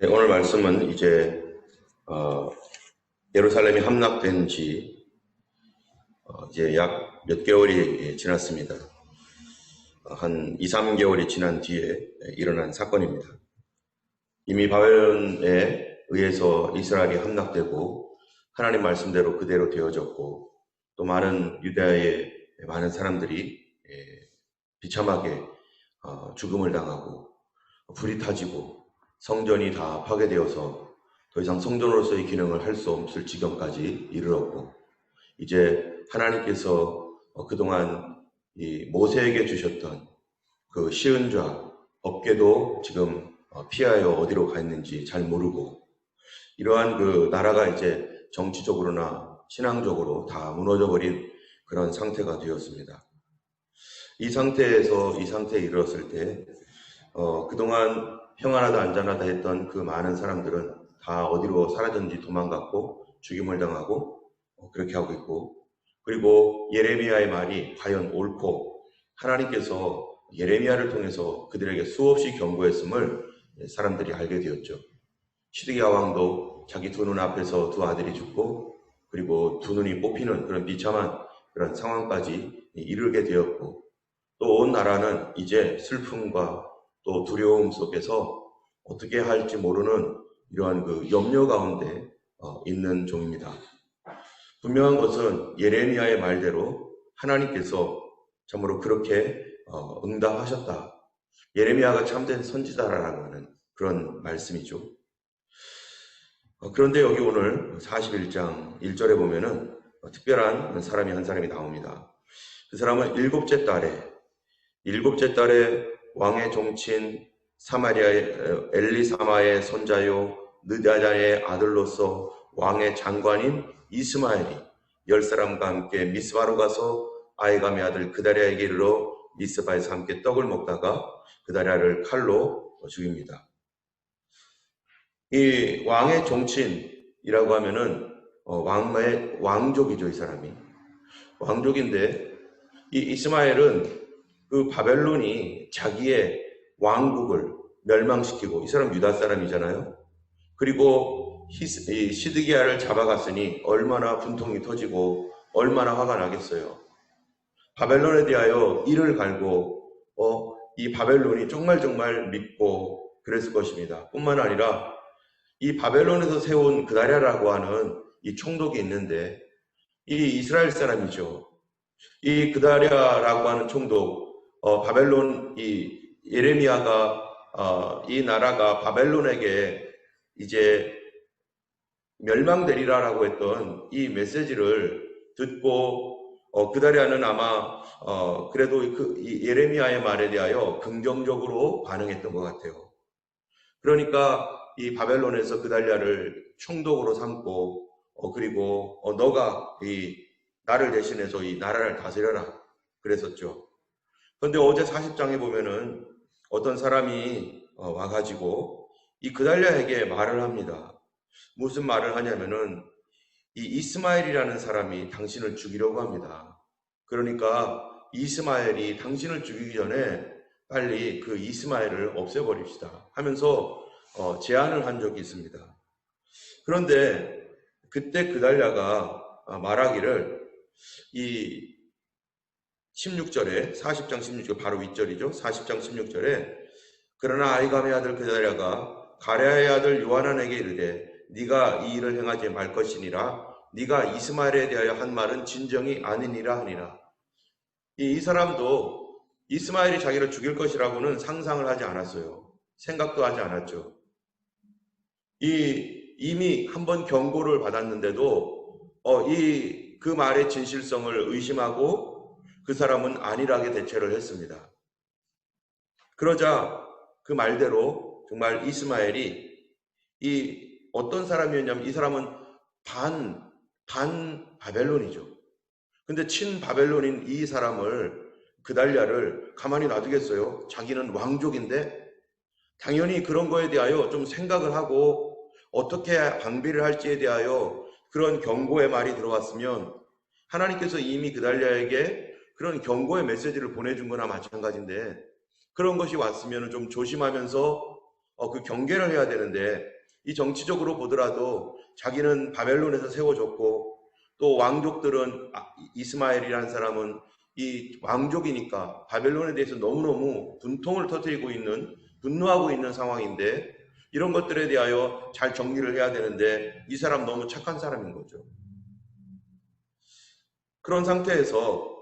네, 오늘 말씀은 이제 예루살렘이 함락된 지 이제 약 몇 개월이 지났습니다. 한 2, 3개월이 지난 뒤에 일어난 사건입니다. 이미 바벨론에 의해서 이스라엘이 함락되고 하나님 말씀대로 그대로 되어졌고 또 많은 유대의 많은 사람들이 비참하게 죽음을 당하고 불이 타지고 성전이 다 파괴되어서 더 이상 성전으로서의 기능을 할 수 없을 지경까지 이르렀고 이제 하나님께서 그동안 이 모세에게 주셨던 그 시은좌 법궤도 지금 피하여 어디로 가 있는지 잘 모르고 이러한 그 나라가 이제 정치적으로나 신앙적으로 다 무너져버린 그런 상태가 되었습니다. 이 상태에 이르렀을 때 그동안 평안하다 안전하다 했던 그 많은 사람들은 다 어디로 사라졌는지 도망갔고 죽임을 당하고 그렇게 하고 있고 그리고 예레미야의 말이 과연 옳고 하나님께서 예레미야를 통해서 그들에게 수없이 경고했음을 사람들이 알게 되었죠. 시드기야 왕도 자기 두 눈 앞에서 두 아들이 죽고 그리고 두 눈이 뽑히는 그런 비참한 그런 상황까지 이르게 되었고 또 온 나라는 이제 슬픔과 또 두려움 속에서 어떻게 할지 모르는 이러한 그 염려 가운데 있는 종입니다. 분명한 것은 예레미야의 말대로 하나님께서 참으로 그렇게 응답하셨다. 예레미야가 참된 선지자라고 하는 그런 말씀이죠. 그런데 여기 오늘 41장 1절에 보면은 특별한 사람이 한 사람이 나옵니다. 그 사람은 일곱째 달에 왕의 종친 사마리아의 엘리사마의 손자요 느다자의 아들로서 왕의 장관인 이스마엘이 10사람과 함께 미스바로 가서 아이감의 아들 그다랴에게 이르러 미스바에서 함께 떡을 먹다가 그다랴를 칼로 죽입니다. 이 왕의 종친이라고 하면은 왕족이죠. 이 사람이 왕족인데 이 이스마엘은 그 바벨론이 자기의 왕국을 멸망시키고 이 사람 유다 사람이잖아요. 그리고 시드기야를 잡아갔으니 얼마나 분통이 터지고 얼마나 화가 나겠어요. 바벨론에 대하여 이를 갈고 이 바벨론이 정말 믿고 그랬을 것입니다. 뿐만 아니라 이 바벨론에서 세운 그다랴라고 하는 이 총독이 있는데 이 이스라엘 사람이죠. 이 그다랴라고 하는 총독 바벨론 이 예레미야가 이 나라가 바벨론에게 이제 멸망되리라라고 했던 이 메시지를 듣고 그다랴는 아마 그래도 이 예레미야의 말에 대하여 긍정적으로 반응했던 것 같아요. 그러니까 이 바벨론에서 그달랴를 총독으로 삼고 그리고 너가 이 나를 대신해서 이 나라를 다스려라 그랬었죠. 그런데 어제 40장에 보면은 어떤 사람이 와가지고 이 그달랴에게 말을 합니다. 무슨 말을 하냐면은 이 이스마엘이라는 사람이 당신을 죽이려고 합니다. 그러니까 이스마엘이 당신을 죽이기 전에 빨리 그 이스마엘을 없애버립시다 하면서 제안을 한 적이 있습니다. 그런데 그때 그달랴가 말하기를 이 16절에 40장 16절 바로 윗절이죠. 40장 16절에 그러나 아이감의 아들 그달랴가 가랴의 아들 요하난에게 이르되 네가 이 일을 행하지 말 것이니라 네가 이스마엘에 대하여 한 말은 진정이 아니니라 하니라. 이 사람도 이스마엘이 자기를 죽일 것이라고는 상상을 하지 않았어요. 생각도 하지 않았죠. 이미 한번 경고를 받았는데도 그 말의 진실성을 의심하고 그 사람은 안일하게 대처를 했습니다. 그러자 그 말대로 정말 이스마엘이 어떤 사람이었냐면 이 사람은 반 바벨론이죠. 근데 친 바벨론인 이 사람을 그달랴를 가만히 놔두겠어요? 자기는 왕족인데 당연히 그런 거에 대하여 좀 생각을 하고 어떻게 방비를 할지에 대하여 그런 경고의 말이 들어왔으면 하나님께서 이미 그달랴에게 그런 경고의 메시지를 보내준 거나 마찬가지인데 그런 것이 왔으면 좀 조심하면서 그 경계를 해야 되는데, 이 정치적으로 보더라도 자기는 바벨론에서 세워졌고 또 왕족들은 이스마엘이라는 사람은 이 왕족이니까 바벨론에 대해서 너무너무 분통을 터뜨리고 있는, 분노하고 있는 상황인데, 이런 것들에 대하여 잘 정리를 해야 되는데 이 사람 너무 착한 사람인 거죠. 그런 상태에서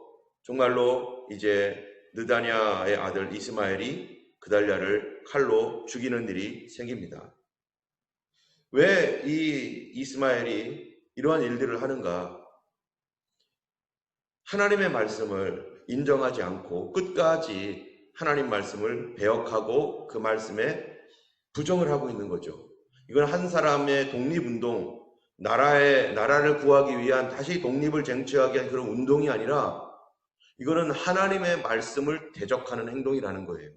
정말로 이제 느다냐의 아들 이스마엘이 그달랴를 칼로 죽이는 일이 생깁니다. 왜 이 이스마엘이 이러한 일들을 하는가? 하나님의 말씀을 인정하지 않고 끝까지 하나님 말씀을 배역하고 그 말씀에 부정을 하고 있는 거죠. 이건 한 사람의 독립운동, 나라를 구하기 위한 다시 독립을 쟁취하기 위한 그런 운동이 아니라 이거는 하나님의 말씀을 대적하는 행동이라는 거예요.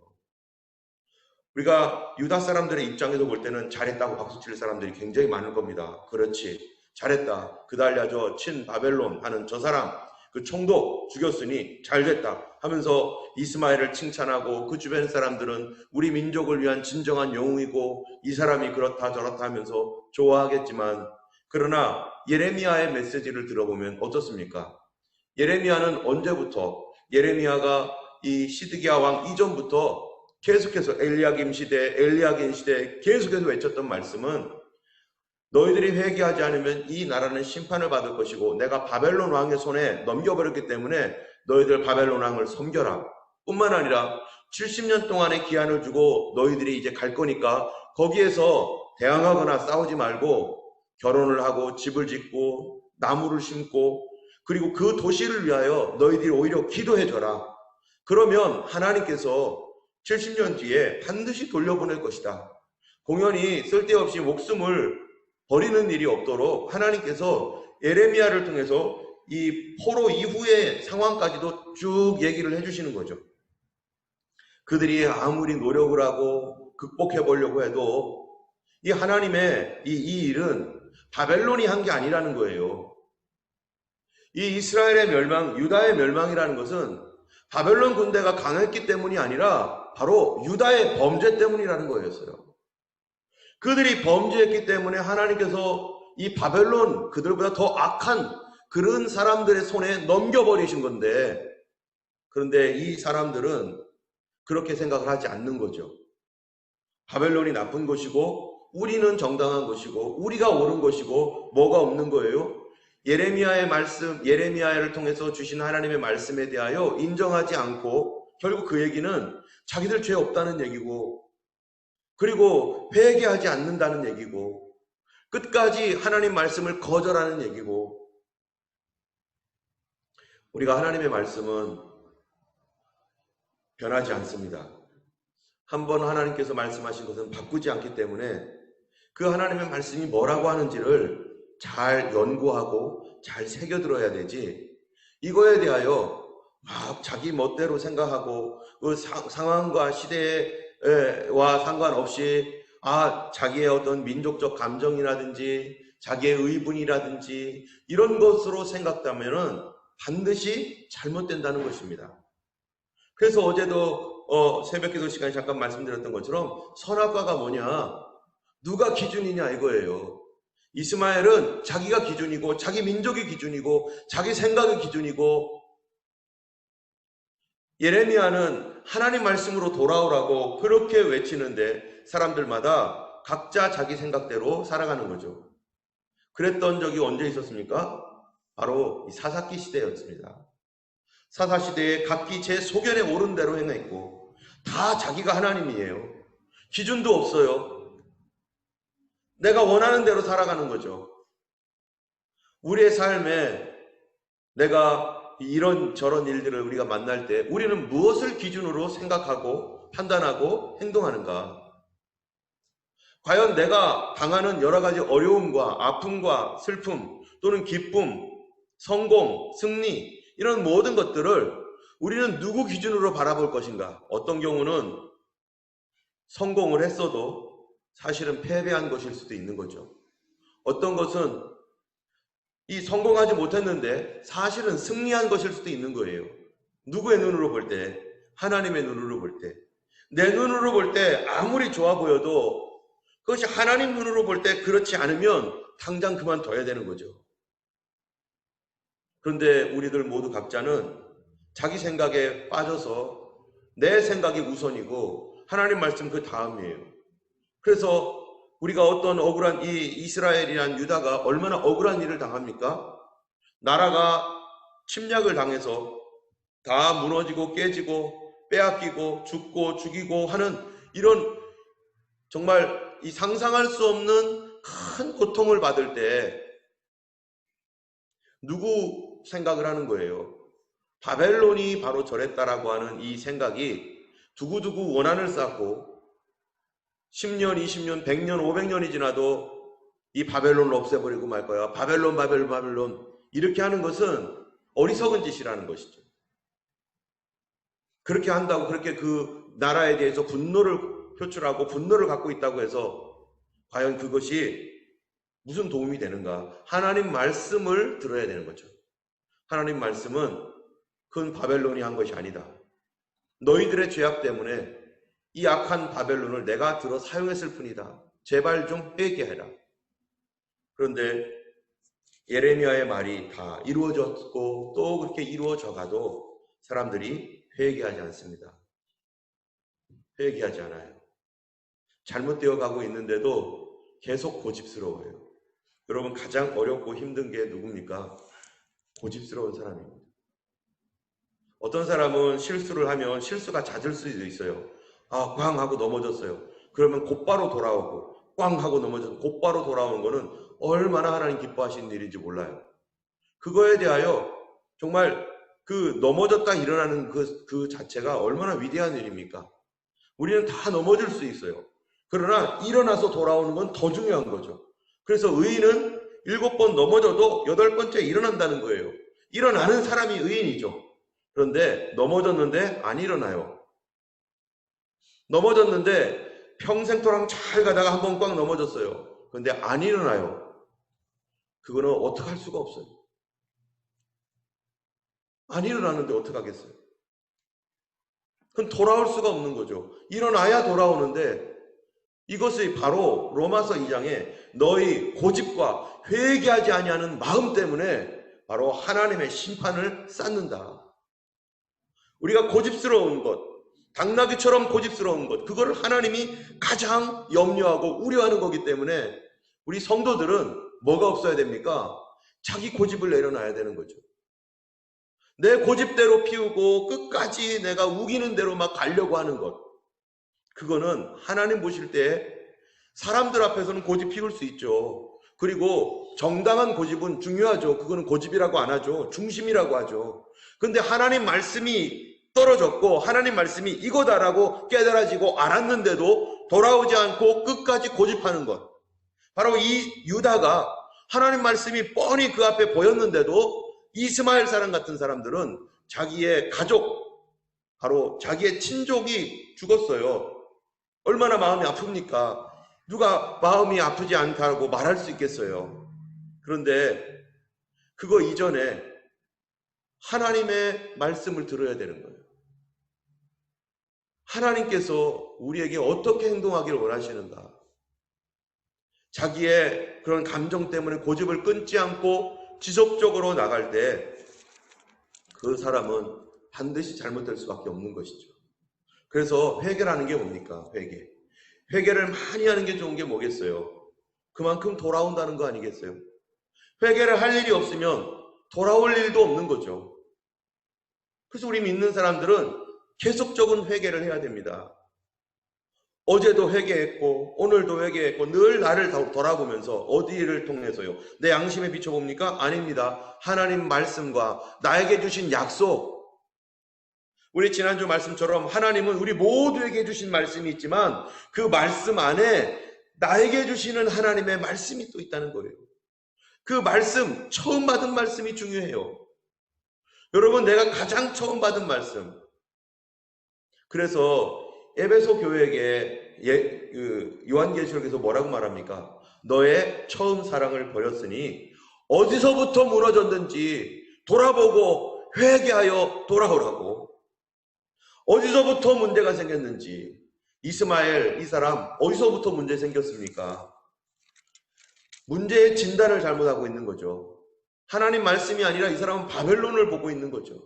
우리가 유다 사람들의 입장에서 볼 때는 잘했다고 박수칠 사람들이 굉장히 많을 겁니다. 그렇지, 잘했다. 그달랴 저 친 바벨론 하는 저 사람, 그 총독 죽였으니 잘됐다 하면서 이스마엘을 칭찬하고, 그 주변 사람들은 우리 민족을 위한 진정한 영웅이고 이 사람이 그렇다 저렇다 하면서 좋아하겠지만, 그러나 예레미야의 메시지를 들어보면 어떻습니까? 예레미야는 언제부터, 예레미야가 이 시드기야 왕 이전부터 계속해서 엘리야김 시대 계속해서 외쳤던 말씀은, 너희들이 회개하지 않으면 이 나라는 심판을 받을 것이고 내가 바벨론 왕의 손에 넘겨버렸기 때문에 너희들 바벨론 왕을 섬겨라. 뿐만 아니라 70년 동안의 기한을 주고 너희들이 이제 갈 거니까 거기에서 대항하거나 싸우지 말고 결혼을 하고 집을 짓고 나무를 심고, 그리고 그 도시를 위하여 너희들이 오히려 기도해줘라. 그러면 하나님께서 70년 뒤에 반드시 돌려보낼 것이다. 공연히 쓸데없이 목숨을 버리는 일이 없도록 하나님께서 예레미야를 통해서 이 포로 이후의 상황까지도 쭉 얘기를 해주시는 거죠. 그들이 아무리 노력을 하고 극복해 보려고 해도 이 하나님의 이 일은 바벨론이 한 게 아니라는 거예요. 이 이스라엘의 멸망, 유다의 멸망이라는 것은 바벨론 군대가 강했기 때문이 아니라 바로 유다의 범죄 때문이라는 거였어요. 그들이 범죄했기 때문에 하나님께서 이 바벨론, 그들보다 더 악한 그런 사람들의 손에 넘겨버리신 건데, 그런데 이 사람들은 그렇게 생각을 하지 않는 거죠. 바벨론이 나쁜 것이고 우리는 정당한 것이고 우리가 옳은 것이고 뭐가 없는 거예요? 예레미야의 말씀, 예레미야를 통해서 주신 하나님의 말씀에 대하여 인정하지 않고 결국 그 얘기는 자기들 죄 없다는 얘기고, 그리고 회개하지 않는다는 얘기고, 끝까지 하나님 말씀을 거절하는 얘기고. 우리가 하나님의 말씀은 변하지 않습니다. 한번 하나님께서 말씀하신 것은 바꾸지 않기 때문에 그 하나님의 말씀이 뭐라고 하는지를 잘 연구하고 잘 새겨들어야 되지, 이거에 대하여 막 자기 멋대로 생각하고 그 상황과 시대와 상관없이 자기의 어떤 민족적 감정이라든지 자기의 의분이라든지 이런 것으로 생각하면은 반드시 잘못된다는 것입니다. 그래서 어제도 새벽기도 시간에 잠깐 말씀드렸던 것처럼 선악과가 뭐냐, 누가 기준이냐 이거예요. 이스마엘은 자기가 기준이고 자기 민족이 기준이고 자기 생각이 기준이고, 예레미야는 하나님 말씀으로 돌아오라고 그렇게 외치는데 사람들마다 각자 자기 생각대로 살아가는 거죠. 그랬던 적이 언제 있었습니까? 바로 이 사사기 시대였습니다. 사사시대에 각기 제 소견에 옳은 대로 행했고 다 자기가 하나님이에요. 기준도 없어요. 내가 원하는 대로 살아가는 거죠. 우리의 삶에 내가 이런 저런 일들을 우리가 만날 때 우리는 무엇을 기준으로 생각하고 판단하고 행동하는가? 과연 내가 당하는 여러 가지 어려움과 아픔과 슬픔 또는 기쁨, 성공, 승리 이런 모든 것들을 우리는 누구 기준으로 바라볼 것인가? 어떤 경우는 성공을 했어도 사실은 패배한 것일 수도 있는 거죠. 어떤 것은 이 성공하지 못했는데 사실은 승리한 것일 수도 있는 거예요. 누구의 눈으로 볼 때? 하나님의 눈으로 볼 때. 내 눈으로 볼 때 아무리 좋아 보여도 그것이 하나님 눈으로 볼 때 그렇지 않으면 당장 그만둬야 되는 거죠. 그런데 우리들 모두 각자는 자기 생각에 빠져서 내 생각이 우선이고 하나님 말씀 그 다음이에요. 그래서 우리가 어떤 억울한 이 이스라엘이란 유다가 얼마나 억울한 일을 당합니까? 나라가 침략을 당해서 다 무너지고 깨지고 빼앗기고 죽고 죽이고 하는 이런 정말 이 상상할 수 없는 큰 고통을 받을 때 누구 생각을 하는 거예요? 바벨론이 바로 저랬다라고 하는 이 생각이 두고두고 원한을 쌓고 10년, 20년, 100년, 500년이 지나도 이 바벨론을 없애버리고 말 거야. 바벨론, 바벨론, 바벨론. 이렇게 하는 것은 어리석은 짓이라는 것이죠. 그렇게 한다고 그렇게 그 나라에 대해서 분노를 표출하고 분노를 갖고 있다고 해서 과연 그것이 무슨 도움이 되는가? 하나님 말씀을 들어야 되는 거죠. 하나님 말씀은 그건 바벨론이 한 것이 아니다. 너희들의 죄악 때문에 이 악한 바벨론을 내가 들어 사용했을 뿐이다. 제발 좀 회개해라. 그런데 예레미야의 말이 다 이루어졌고 또 그렇게 이루어져 가도 사람들이 회개하지 않습니다. 회개하지 않아요. 잘못되어 가고 있는데도 계속 고집스러워요. 여러분 가장 어렵고 힘든 게 누굽니까? 고집스러운 사람입니다. 어떤 사람은 실수를 하면 실수가 잦을 수도 있어요. 아, 꽝 하고 넘어졌어요. 그러면 곧바로 돌아오고 꽝 하고 넘어져서 곧바로 돌아오는 거는 얼마나 하나님 기뻐하시는 일인지 몰라요. 그거에 대하여 정말 그 넘어졌다 일어나는 그 자체가 얼마나 위대한 일입니까? 우리는 다 넘어질 수 있어요. 그러나 일어나서 돌아오는 건 더 중요한 거죠. 그래서 의인은 7번 넘어져도 8번째 일어난다는 거예요. 일어나는 사람이 의인이죠. 그런데 넘어졌는데 안 일어나요. 넘어졌는데 평생토랑 잘 가다가 한 번 꽉 넘어졌어요. 그런데 안 일어나요. 그거는 어떻게 할 수가 없어요. 안 일어나는데 어떻게 하겠어요? 그건 돌아올 수가 없는 거죠. 일어나야 돌아오는데 이것이 바로 로마서 2장에 너희 고집과 회개하지 아니하는 마음 때문에 바로 하나님의 심판을 쌓는다. 우리가 고집스러운 것, 당나귀처럼 고집스러운 것, 그거를 하나님이 가장 염려하고 우려하는 거기 때문에 우리 성도들은 뭐가 없어야 됩니까? 자기 고집을 내려놔야 되는 거죠. 내 고집대로 피우고 끝까지 내가 우기는 대로 막 가려고 하는 것, 그거는 하나님 보실 때 사람들 앞에서는 고집 피울 수 있죠. 그리고 정당한 고집은 중요하죠. 그거는 고집이라고 안 하죠. 중심이라고 하죠. 근데 하나님 말씀이 떨어졌고 하나님 말씀이 이거다라고 깨달아지고 알았는데도 돌아오지 않고 끝까지 고집하는 것, 바로 이 유다가 하나님 말씀이 뻔히 그 앞에 보였는데도 이스마엘 사람 같은 사람들은 자기의 가족, 바로 자기의 친족이 죽었어요. 얼마나 마음이 아픕니까? 누가 마음이 아프지 않다고 말할 수 있겠어요? 그런데 그거 이전에 하나님의 말씀을 들어야 되는 거예요. 하나님께서 우리에게 어떻게 행동하기를 원하시는가? 자기의 그런 감정 때문에 고집을 끊지 않고 지속적으로 나갈 때 그 사람은 반드시 잘못될 수밖에 없는 것이죠. 그래서 회개라는 게 뭡니까? 회개를 많이 하는 게 좋은 게 뭐겠어요? 그만큼 돌아온다는 거 아니겠어요? 회개를 할 일이 없으면 돌아올 일도 없는 거죠. 그래서 우리 믿는 사람들은 계속적인 회개를 해야 됩니다. 어제도 회개했고 오늘도 회개했고 늘 나를 돌아보면서 어디를 통해서요? 내 양심에 비춰봅니까? 아닙니다. 하나님 말씀과 나에게 주신 약속, 우리 지난주 말씀처럼 하나님은 우리 모두에게 주신 말씀이 있지만 그 말씀 안에 나에게 주시는 하나님의 말씀이 또 있다는 거예요. 그 말씀, 처음 받은 말씀이 중요해요. 여러분, 내가 가장 처음 받은 말씀. 그래서 에베소 교회에게 요한계시록에서 뭐라고 말합니까? 너의 처음 사랑을 버렸으니 어디서부터 무너졌는지 돌아보고 회개하여 돌아오라고. 어디서부터 문제가 생겼는지 이스마엘 이 사람 어디서부터 문제 생겼습니까? 문제의 진단을 잘못하고 있는 거죠. 하나님 말씀이 아니라 이 사람은 바벨론을 보고 있는 거죠.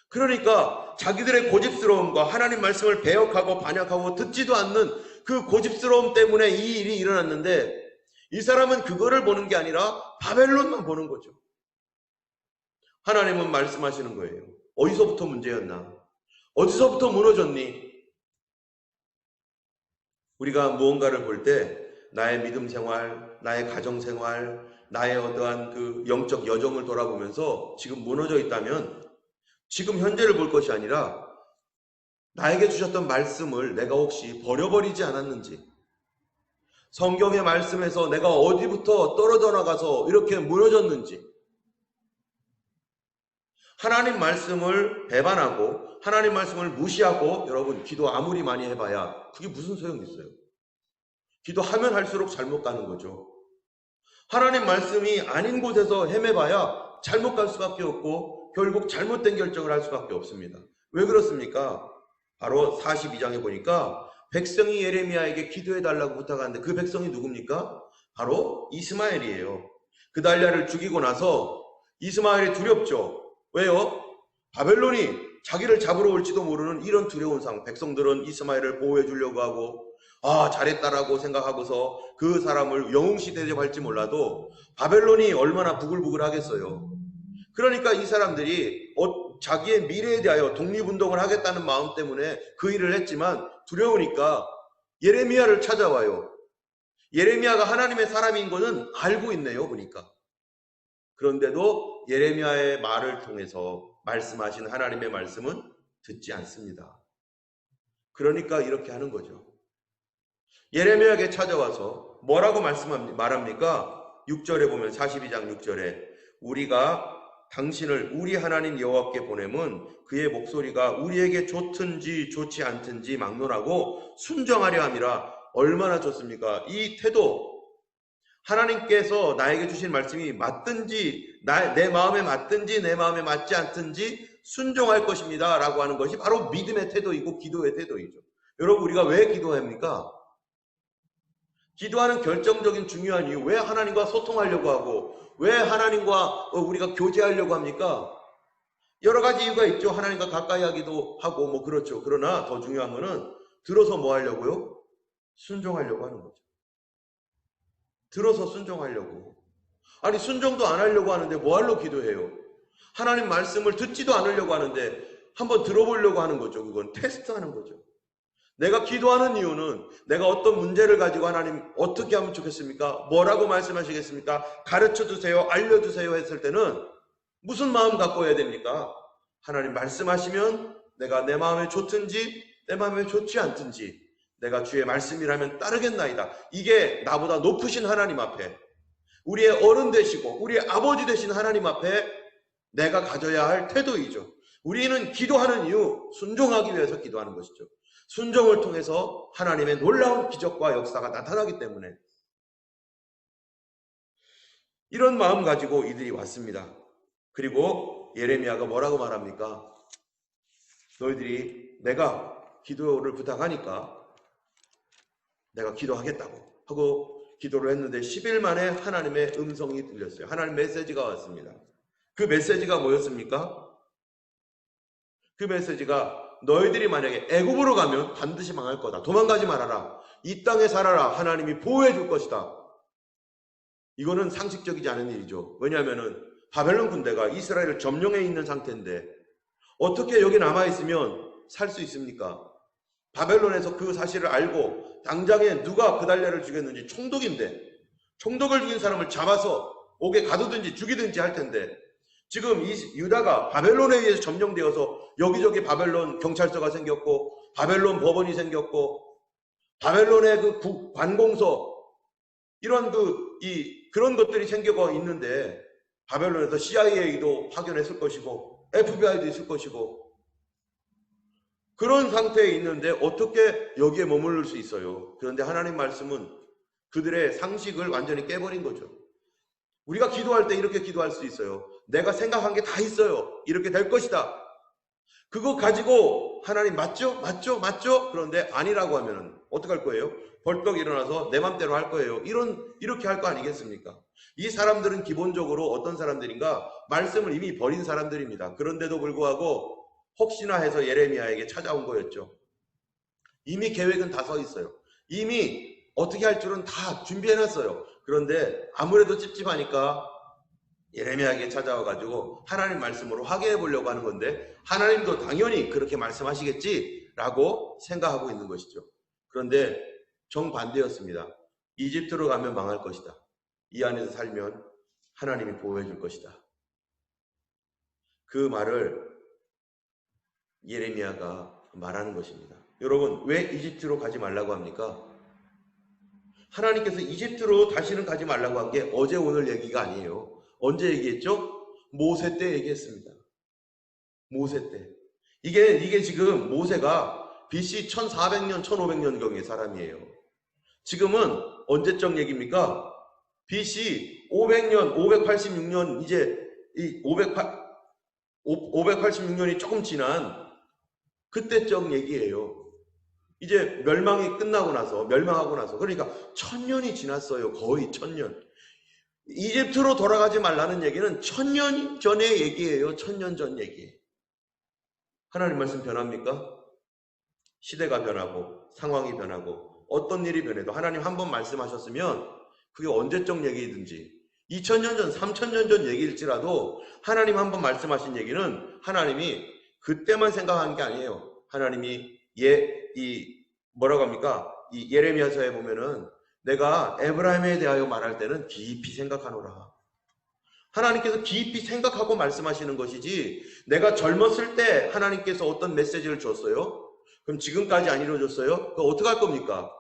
그러니까 자기들의 고집스러움과 하나님 말씀을 배역하고 반역하고 듣지도 않는 그 고집스러움 때문에 이 일이 일어났는데 이 사람은 그거를 보는 게 아니라 바벨론만 보는 거죠. 하나님은 말씀하시는 거예요. 어디서부터 문제였나? 어디서부터 무너졌니? 우리가 무언가를 볼 때 나의 믿음 생활, 나의 가정 생활, 나의 어떠한 그 영적 여정을 돌아보면서 지금 무너져 있다면 지금 현재를 볼 것이 아니라 나에게 주셨던 말씀을 내가 혹시 버려버리지 않았는지, 성경의 말씀에서 내가 어디부터 떨어져 나가서 이렇게 무너졌는지, 하나님 말씀을 배반하고 하나님 말씀을 무시하고 여러분 기도 아무리 많이 해봐야 그게 무슨 소용이 있어요? 기도하면 할수록 잘못 가는 거죠. 하나님 말씀이 아닌 곳에서 헤매봐야 잘못 갈 수밖에 없고 결국 잘못된 결정을 할 수밖에 없습니다. 왜 그렇습니까? 바로 42장에 보니까 백성이 예레미야에게 기도해달라고 부탁하는데 그 백성이 누굽니까? 바로 이스마엘이에요. 그달랴를 죽이고 나서 이스마엘이 두렵죠. 왜요? 바벨론이 자기를 잡으러 올지도 모르는 이런 두려운 상황. 백성들은 이스마엘을 보호해 주려고 하고 잘했다라고 생각하고서 그 사람을 영웅시 대접할지 몰라도 바벨론이 얼마나 부글부글 하겠어요. 그러니까 이 사람들이 자기의 미래에 대하여 독립운동을 하겠다는 마음 때문에 그 일을 했지만 두려우니까 예레미야를 찾아와요. 예레미야가 하나님의 사람인 것은 알고 있네요, 보니까. 그런데도 예레미야의 말을 통해서 말씀하신 하나님의 말씀은 듣지 않습니다. 그러니까 이렇게 하는 거죠. 예레미야에게 찾아와서 뭐라고 말합니까? 6절에 보면 42장 6절에 우리가 당신을 우리 하나님 여호와께 보내면 그의 목소리가 우리에게 좋든지 좋지 않든지 막론하고 순정하려 함이라. 얼마나 좋습니까? 이 태도, 하나님께서 나에게 주신 말씀이 맞든지 내 마음에 맞든지 내 마음에 맞지 않든지 순종할 것입니다 라고 하는 것이 바로 믿음의 태도이고 기도의 태도이죠. 여러분, 우리가 왜 기도합니까? 기도하는 결정적인 중요한 이유, 왜 하나님과 소통하려고 하고 왜 하나님과 우리가 교제하려고 합니까? 여러 가지 이유가 있죠. 하나님과 가까이 하기도 하고 그렇죠. 그러나 더 중요한 거는 들어서 뭐 하려고요? 순종하려고 하는 거죠. 들어서 순종하려고. 아니, 순종도 안 하려고 하는데 뭐하러 기도해요? 하나님 말씀을 듣지도 않으려고 하는데 한번 들어보려고 하는 거죠. 그건 테스트하는 거죠. 내가 기도하는 이유는 내가 어떤 문제를 가지고 하나님 어떻게 하면 좋겠습니까? 뭐라고 말씀하시겠습니까? 가르쳐주세요, 알려주세요 했을 때는 무슨 마음 갖고 해야 됩니까? 하나님 말씀하시면 내가 내 마음에 좋든지 내 마음에 좋지 않든지 내가 주의 말씀이라면 따르겠나이다. 이게 나보다 높으신 하나님 앞에, 우리의 어른 되시고 우리의 아버지 되신 하나님 앞에 내가 가져야 할 태도이죠. 우리는 기도하는 이유, 순종하기 위해서 기도하는 것이죠. 순종을 통해서 하나님의 놀라운 기적과 역사가 나타나기 때문에 이런 마음 가지고 이들이 왔습니다. 그리고 예레미야가 뭐라고 말합니까? 너희들이 내가 기도를 부탁하니까 내가 기도하겠다고 하고 기도를 했는데 10일 만에 하나님의 음성이 들렸어요. 하나님 메시지가 왔습니다. 그 메시지가 뭐였습니까? 그 메시지가 너희들이 만약에 애굽으로 가면 반드시 망할 거다. 도망가지 말아라. 이 땅에 살아라. 하나님이 보호해 줄 것이다. 이거는 상식적이지 않은 일이죠. 왜냐하면 바벨론 군대가 이스라엘을 점령해 있는 상태인데 어떻게 여기 남아있으면 살 수 있습니까? 바벨론에서 그 사실을 알고 당장에 누가 그달랴를 죽였는지 총독인데 총독을 죽인 사람을 잡아서 옥에 가두든지 죽이든지 할 텐데 지금 이 유다가 바벨론에 의해서 점령되어서 여기저기 바벨론 경찰서가 생겼고 바벨론 법원이 생겼고 바벨론의 그 관공서 이런 그런 것들이 생겨가 있는데 바벨론에서 CIA도 파견했을 것이고 FBI도 있을 것이고 그런 상태에 있는데 어떻게 여기에 머무를 수 있어요? 그런데 하나님 말씀은 그들의 상식을 완전히 깨버린 거죠. 우리가 기도할 때 이렇게 기도할 수 있어요. 내가 생각한 게 다 있어요. 이렇게 될 것이다. 그거 가지고 듣고 하나님 맞죠? 맞죠? 맞죠? 그런데 아니라고 하면은 어떡할 거예요? 벌떡 일어나서 내 맘대로 할 거예요. 이렇게 할 거 아니겠습니까? 이 사람들은 기본적으로 어떤 사람들인가? 말씀을 이미 버린 사람들입니다. 그런데도 불구하고 혹시나 해서 예레미야에게 찾아온 거였죠. 이미 계획은 다 서 있어요. 이미 어떻게 할 줄은 다 준비해놨어요. 그런데 아무래도 찝찝하니까 예레미야에게 찾아와가지고 하나님 말씀으로 확인해 보려고 하는 건데 하나님도 당연히 그렇게 말씀하시겠지라고 생각하고 있는 것이죠. 그런데 정반대였습니다. 이집트로 가면 망할 것이다. 이 안에서 살면 하나님이 보호해 줄 것이다. 그 말을 예레미야가 말하는 것입니다. 여러분, 왜 이집트로 가지 말라고 합니까? 하나님께서 이집트로 다시는 가지 말라고 한 게 어제 오늘 얘기가 아니에요. 언제 얘기했죠? 모세 때 얘기했습니다. 모세 때. 이게 지금 모세가 BC 1400년, 1500년경의 사람이에요. 지금은 언제적 얘기입니까? BC 500년, 586년, 이제 이 586년이 조금 지난 그때적 얘기예요. 이제 멸망하고 나서, 그러니까 1000년이 지났어요. 거의 1000년. 이집트로 돌아가지 말라는 얘기는 1000년 전의 얘기예요. 1000년 전 얘기. 하나님 말씀 변합니까? 시대가 변하고 상황이 변하고 어떤 일이 변해도 하나님 한 번 말씀하셨으면 그게 언제적 얘기든지 2000년 전, 3000년 전 얘기일지라도 하나님 한 번 말씀하신 얘기는 하나님이 그때만 생각한 게 아니에요. 하나님이 뭐라고 합니까? 이 예레미야서에 보면은 내가 에브라임에 대하여 말할 때는 깊이 생각하노라. 하나님께서 깊이 생각하고 말씀하시는 것이지 내가 젊었을 때 하나님께서 어떤 메시지를 줬어요? 그럼 지금까지 안 이루어졌어요? 그거 어떻게 할 겁니까?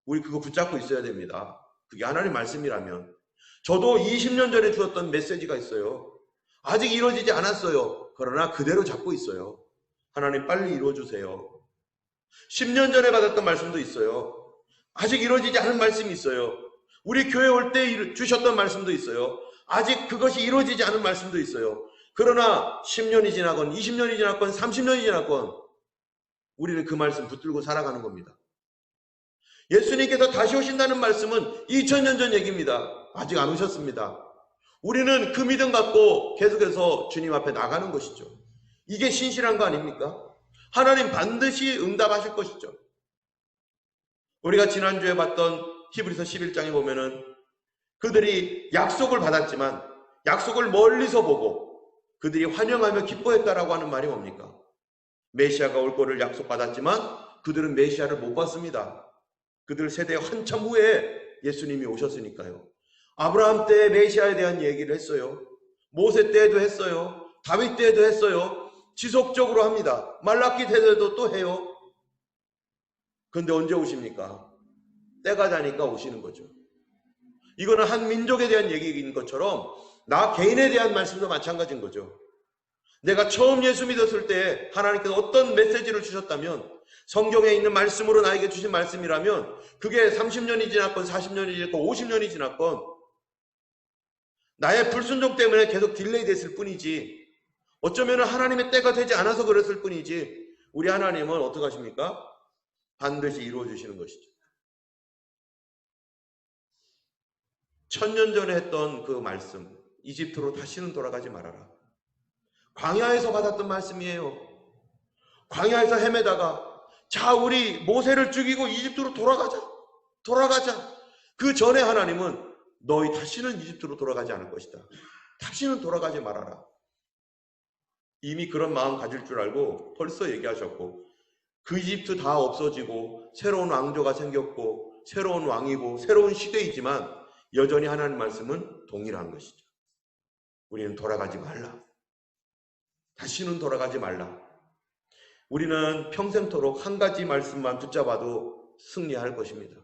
우리 그거 붙잡고 있어야 됩니다. 그게 하나님 말씀이라면. 저도 20년 전에 주었던 메시지가 있어요. 아직 이루어지지 않았어요. 그러나 그대로 잡고 있어요. 하나님 빨리 이루어주세요. 10년 전에 받았던 말씀도 있어요. 아직 이루어지지 않은 말씀이 있어요. 우리 교회 올 때 주셨던 말씀도 있어요. 아직 그것이 이루어지지 않은 말씀도 있어요. 그러나 10년이 지나건 20년이 지났건 30년이 지났건 우리는 그 말씀 붙들고 살아가는 겁니다. 예수님께서 다시 오신다는 말씀은 2000년 전 얘기입니다. 아직 안 오셨습니다. 우리는 그 믿음 갖고 계속해서 주님 앞에 나가는 것이죠. 이게 신실한 거 아닙니까? 하나님 반드시 응답하실 것이죠. 우리가 지난주에 봤던 히브리서 11장에 보면은 그들이 약속을 받았지만 약속을 멀리서 보고 그들이 환영하며 기뻐했다라고 하는 말이 뭡니까? 메시아가 올 거를 약속받았지만 그들은 메시아를 못 봤습니다. 그들 세대 한참 후에 예수님이 오셨으니까요. 아브라함 때 메시아에 대한 얘기를 했어요. 모세 때에도 했어요. 다윗 때에도 했어요. 지속적으로 합니다. 말라기 때에도 또 해요. 그런데 언제 오십니까? 때가 되니까 오시는 거죠. 이거는 한 민족에 대한 얘기인 것처럼 나 개인에 대한 말씀도 마찬가지인 거죠. 내가 처음 예수 믿었을 때 하나님께서 어떤 메시지를 주셨다면 성경에 있는 말씀으로 나에게 주신 말씀이라면 그게 30년이 지났건 40년이 지났건 50년이 지났건 나의 불순종 때문에 계속 딜레이 됐을 뿐이지 어쩌면 하나님의 때가 되지 않아서 그랬을 뿐이지 우리 하나님은 어떻게 하십니까? 반드시 이루어 주시는 것이죠. 1000년 전에 했던 그 말씀, 이집트로 다시는 돌아가지 말아라. 광야에서 받았던 말씀이에요. 광야에서 헤매다가 자 우리 모세를 죽이고 이집트로 돌아가자. 그 전에 하나님은 너희 다시는 이집트로 돌아가지 않을 것이다. 다시는 돌아가지 말아라. 이미 그런 마음 가질 줄 알고 벌써 얘기하셨고 그 이집트 다 없어지고 새로운 왕조가 생겼고 새로운 왕이고 새로운 시대이지만 여전히 하나님 말씀은 동일한 것이죠. 우리는 돌아가지 말라. 다시는 돌아가지 말라. 우리는 평생토록 한 가지 말씀만 붙잡아도 승리할 것입니다.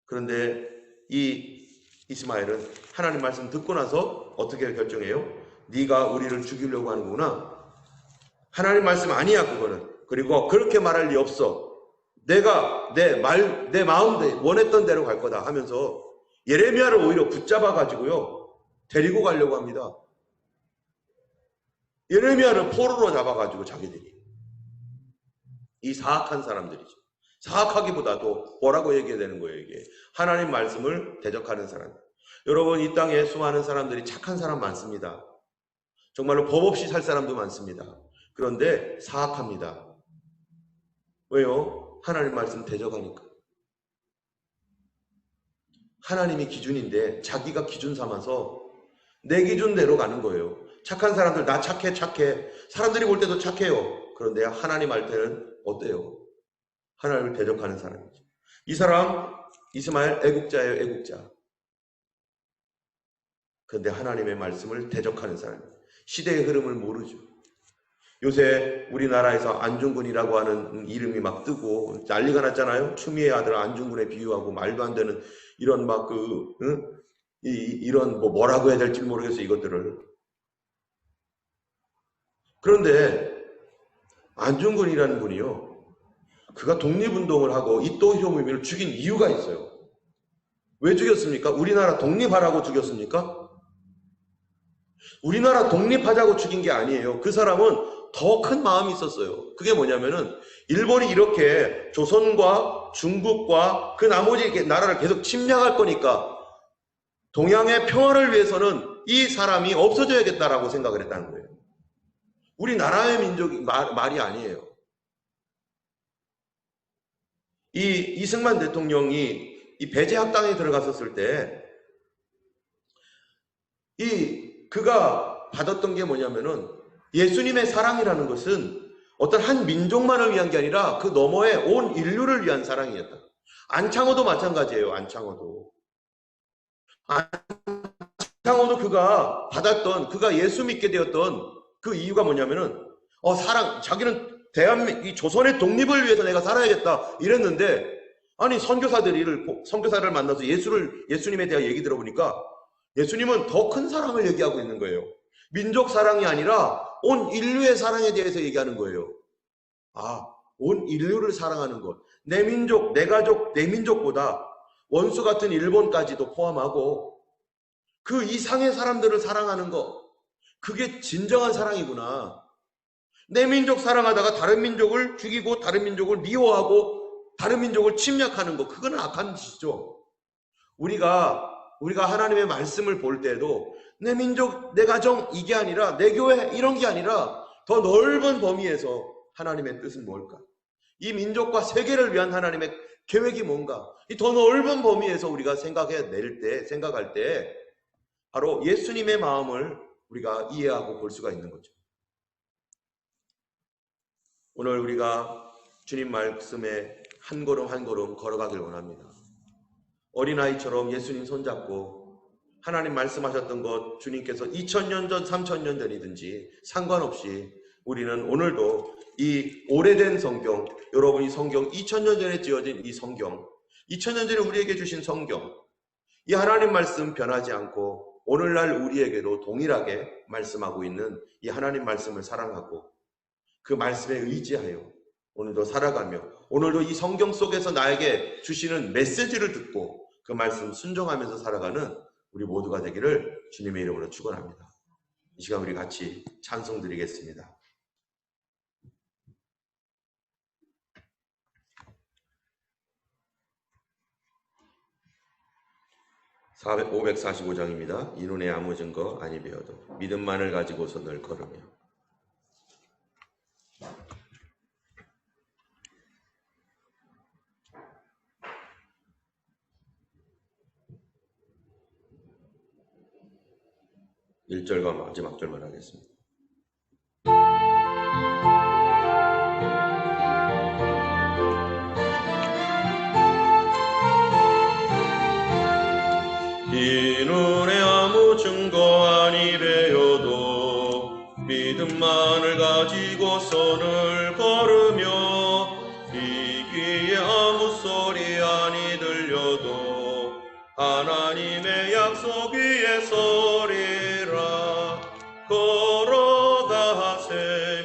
그런데 이 이스마엘은 하나님 말씀 듣고 나서 어떻게 결정해요? 네가 우리를 죽이려고 하는구나. 하나님 말씀 아니야 그거는. 그리고 그렇게 말할 리 없어. 내가 내 마음대로 원했던 대로 갈 거다 하면서 예레미야를 오히려 붙잡아 가지고요 데리고 가려고 합니다. 예레미야를 포로로 잡아가지고 자기들이, 이 사악한 사람들이죠. 사악하기보다도 뭐라고 얘기해야 되는 거예요, 이게? 하나님 말씀을 대적하는 사람. 여러분, 이 땅에 수많은 사람들이 착한 사람 많습니다. 정말로 법 없이 살 사람도 많습니다. 그런데 사악합니다. 왜요? 하나님 말씀 대적하니까. 하나님이 기준인데 자기가 기준 삼아서 내 기준대로 가는 거예요. 착한 사람들, 나 착해, 착해. 사람들이 볼 때도 착해요. 그런데 하나님 할 때는 어때요? 하나님을 대적하는 사람이죠. 이 사람 이스마엘 애국자예요, 애국자. 그런데 하나님의 말씀을 대적하는 사람이에요. 시대의 흐름을 모르죠. 요새 우리나라에서 안중근이라고 하는 이름이 막 뜨고 난리가 났잖아요. 추미애 아들 안중근에 비유하고 말도 안 되는 이런 막 이런 뭐라고 해야 될지 모르겠어요, 이것들을. 그런데 안중근이라는 분이요, 그가 독립운동을 하고 이토 히로부미를 죽인 이유가 있어요. 왜 죽였습니까? 우리나라 독립하라고 죽였습니까? 우리나라 독립하자고 죽인 게 아니에요. 그 사람은 더 큰 마음이 있었어요. 그게 뭐냐면은 일본이 이렇게 조선과 중국과 그 나머지 나라를 계속 침략할 거니까 동양의 평화를 위해서는 이 사람이 없어져야겠다라고 생각을 했다는 거예요. 우리나라의 민족이 말이 아니에요. 이 이승만 대통령이 이 배제학당에 들어갔었을 때 그가 받았던 게 뭐냐면은 예수님의 사랑이라는 것은 어떤 한 민족만을 위한 게 아니라 그 너머에 온 인류를 위한 사랑이었다. 안창호도 마찬가지예요. 안창호도 그가 받았던, 그가 예수 믿게 되었던 그 이유가 뭐냐면은 자기는 이 조선의 독립을 위해서 내가 살아야겠다 이랬는데, 아니 선교사를 만나서 예수님에 대한 얘기 들어보니까 예수님은 더 큰 사랑을 얘기하고 있는 거예요. 민족 사랑이 아니라 온 인류의 사랑에 대해서 얘기하는 거예요. 온 인류를 사랑하는 것. 내 민족, 내 가족, 내 민족보다 원수 같은 일본까지도 포함하고 그 이상의 사람들을 사랑하는 것. 그게 진정한 사랑이구나. 내 민족 사랑하다가 다른 민족을 죽이고 다른 민족을 미워하고 다른 민족을 침략하는 것. 그건 악한 짓이죠. 우리가 하나님의 말씀을 볼 때도 내 민족, 내 가정 이게 아니라 내 교회 이런 게 아니라 더 넓은 범위에서 하나님의 뜻은 뭘까? 이 민족과 세계를 위한 하나님의 계획이 뭔가? 이 더 넓은 범위에서 우리가 생각할 때 바로 예수님의 마음을 우리가 이해하고 볼 수가 있는 거죠. 오늘 우리가 주님 말씀에 한 걸음 한 걸음 걸어가길 원합니다. 어린아이처럼 예수님 손잡고 하나님 말씀하셨던 것, 주님께서 2000년 전, 3000년 전이든지 상관없이 우리는 오늘도 이 오래된 성경, 여러분이 성경 2000년 전에 지어진 이 성경, 2000년 전에 우리에게 주신 성경, 이 하나님 말씀 변하지 않고 오늘날 우리에게도 동일하게 말씀하고 있는 이 하나님 말씀을 사랑하고 그 말씀에 의지하여 오늘도 살아가며 오늘도 이 성경 속에서 나에게 주시는 메시지를 듣고 그 말씀 순종하면서 살아가는 우리 모두가 되기를 주님의 이름으로 축원합니다. 이 시간 우리 같이 찬송 드리겠습니다. 545장입니다. 이눈에 아무 증거 아니 배어도 믿음만을 가지고서 늘 걸으며. 일 절과 마지막 절만 하겠습니다. 이 눈에 아무 증거 아니 배어도 믿음만을 가지고 선을 걸으며 이 귀에 아무 소리 아니 들려도 하나님의 약속 위에 서리라. 걸어가세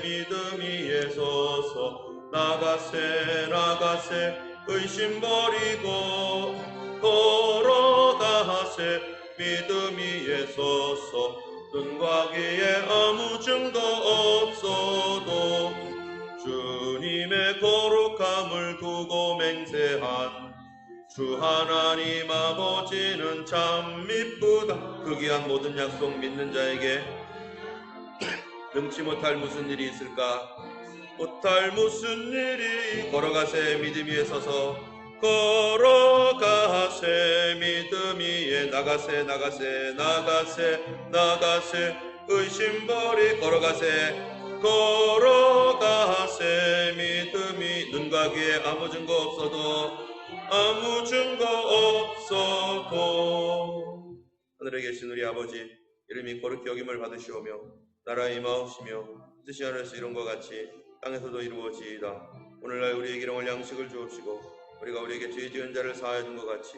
믿음 위에 서서 나가세 의심 버리고 걸어가세 믿음 위에 서서 눈과 귀에 아무 증거 주 하나님 아버지는 참 미쁘다. 그 귀한 모든 약속 믿는 자에게 능치 못할 무슨 일이 있을까? 못할 무슨 일이. 걸어가세 믿음 위에 서서 걸어가세 믿음 위에 나가세 나가세 나가세 나가세 의심 버리 걸어가세 걸어가세 믿음이. 눈과 귀에 아무 증거 없어도 아무 증거 없어도 하늘에 계신 우리 아버지 이름이 거룩히 여김을 받으시오며 나라의 임하옵시며 뜻이 하늘에서 이룬 것 같이 땅에서도 이루어지이다. 오늘날 우리에게 일용할 양식을 주옵시고 우리가 우리에게 죄 지은 자를 사하여 준 것 같이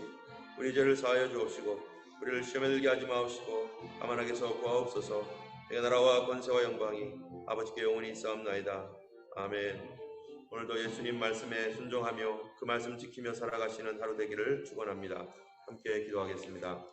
우리 죄를 사하여 주옵시고 우리를 시험에 들게 하지 마옵시고 다만 악에서 구하옵소서. 내가 나라와 권세와 영광이 아버지께 영원히 있사옵나이다. 아멘. 오늘도 예수님 말씀에 순종하며 그 말씀 지키며 살아가시는 하루 되기를 축원합니다. 함께 기도하겠습니다.